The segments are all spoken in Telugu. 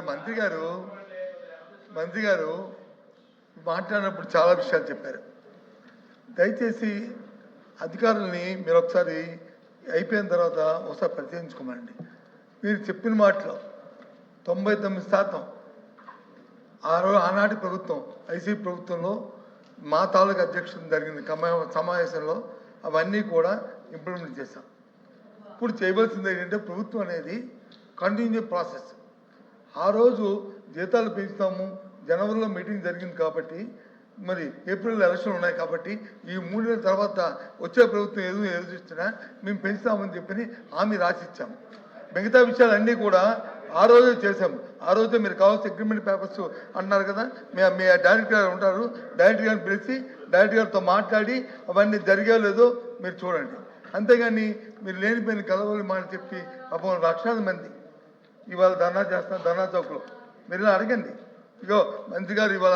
మంత్రి గారు మాట్లాడినప్పుడు చాలా విషయాలు చెప్పారు. దయచేసి అధికారులని మీరు ఒకసారి అయిపోయిన తర్వాత ఒకసారి పరిశీలించుకోమండి. మీరు చెప్పిన మాటలో 99% ఆనాటి ప్రభుత్వం ఐసీపీ ప్రభుత్వంలో మా తాలూకు అధ్యక్షుడు జరిగిన సమావేశంలో అవన్నీ కూడా ఇంప్లిమెంట్ చేశాం. ఇప్పుడు చేయవలసింది ఏంటంటే ప్రభుత్వం అనేది కంటిన్యూ ప్రాసెస్. ఆ రోజు జీతాలు పెంచుతాము, జనవరిలో మీటింగ్ జరిగింది కాబట్టి, మరి ఏప్రిల్ ఎలక్షన్ ఉన్నాయి కాబట్టి ఈ 3 నెలల తర్వాత వచ్చే ప్రభుత్వం ఎదురుస్తున్నా మేము పెంచుతామని చెప్పి హామీ రాసిచ్చాము. మిగతా విషయాలన్నీ కూడా ఆ రోజే చేశాము. ఆ రోజే మీరు కావాల్సిన అగ్రిమెంట్ పేపర్స్ అంటున్నారు కదా, మీ డైరెక్టర్ గారు ఉంటారు, డైరెక్టర్ గారిని పిలిచి డైరెక్టర్ గారితో మాట్లాడి అవన్నీ జరిగా లేదో మీరు చూడండి. అంతేగాని మీరు లేనిపోయిన కలవలి మాట చెప్పి పాపం లక్షలాది మంది ఇవాళ ధర్నా చేస్తున్నారు ధర్నా చౌక్లో. మీరు ఇలా అడగండి. ఇగో మంత్రి గారు ఇవాళ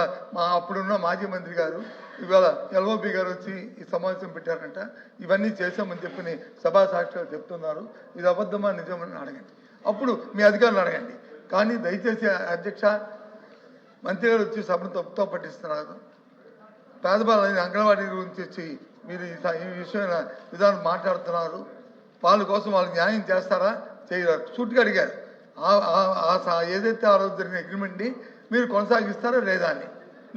అప్పుడున్న మాజీ మంత్రి గారు ఇవాళ ఎల్ఓపి గారు వచ్చి ఈ సమావేశం పెట్టారంట, ఇవన్నీ చేశామని చెప్పి సభా సాక్షిగా చెప్తున్నారు. ఇది అబద్ధమా నిజమని అడగండి. అప్పుడు మీ అధికారులు అడగండి. కానీ దయచేసి అధ్యక్ష, మంత్రి గారు వచ్చి సభను తప్పుతో పట్టిస్తున్నారు. పేదవాళ్ళని అంగన్వాడీ గురించి వచ్చి మీరు ఈ విషయమైన విధానం మాట్లాడుతున్నారు. వాళ్ళ కోసం వాళ్ళకి న్యాయం చేస్తారా చేయరు సూటిగా అడిగారు. ఏదైతే ఆ రోజు జరిగిన అగ్రిమెంట్ని మీరు కొనసాగిస్తారా లేదా అని.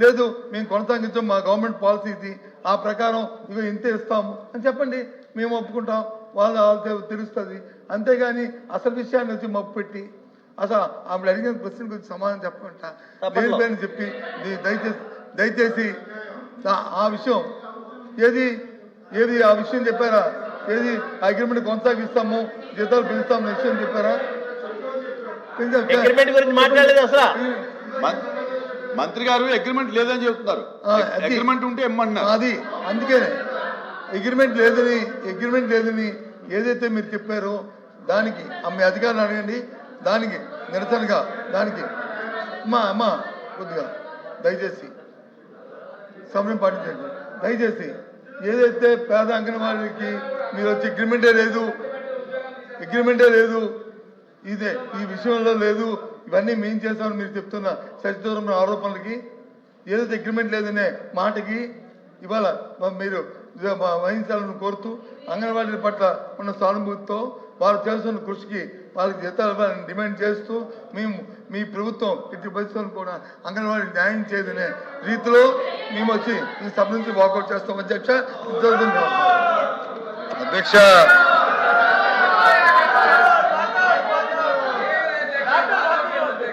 లేదు మేము కొనసాగించాం, మా గవర్నమెంట్ పాలసీ ఇది, ఆ ప్రకారం ఇవి ఇంతే ఇస్తాము అని చెప్పండి, మేము ఒప్పుకుంటాం, వాళ్ళు తెలుస్తుంది. అంతేగాని అసలు విషయాన్ని వచ్చి మప్పు పెట్టి అసలు ఆమె అడిగిన క్వశ్చన్ గురించి సమాధానం చెప్పమంటా లేదని చెప్పి దయచేసి ఆ విషయం ఏది ఆ విషయం చెప్పారా? ఏది అగ్రిమెంట్ కొనసాగిస్తాము, జీతాలు పెంచుతాము విషయం చెప్పారా? మంత్రి గారు అగ్రిమెంట్ లేదని చెప్తున్నారు. అగ్రిమెంట్ ఉంటే ఇమ్మంటున్నారు. అది అందుకనే అగ్రిమెంట్ లేదని ఏదైతే మీరు చెప్పారో దానికి మీ అధికారులు అడగండి. దానికి నిరసనగా దానికి అమ్మా కొద్దిగా దయచేసి సమయం పాటించండి. దయచేసి ఏదైతే పేద అంగన్వాడీకి మీరు వచ్చి అగ్రిమెంటే లేదు ఇదే ఈ విషయంలో లేదు, ఇవన్నీ మేము చేసామని మీరు చెప్తున్న సచిదూరం ఆరోపణలకి ఏదైతే అగ్రిమెంట్ లేదనే మాటకి ఇవాళ మీరు వహించాలని కోరుతూ అంగన్వాడీల పట్ల ఉన్న సానుభూతితో వారు చేస్తున్న కృషికి వాళ్ళకి జీతాలు డిమాండ్ చేస్తూ మేము మీ ప్రభుత్వం ఇటు పరిస్థితులను కూడా అంగన్వాడీ న్యాయం చేయదనే రీతిలో మేము వచ్చి ఈ సభ నుంచి వాకౌట్ చేస్తాం. అధ్యక్ష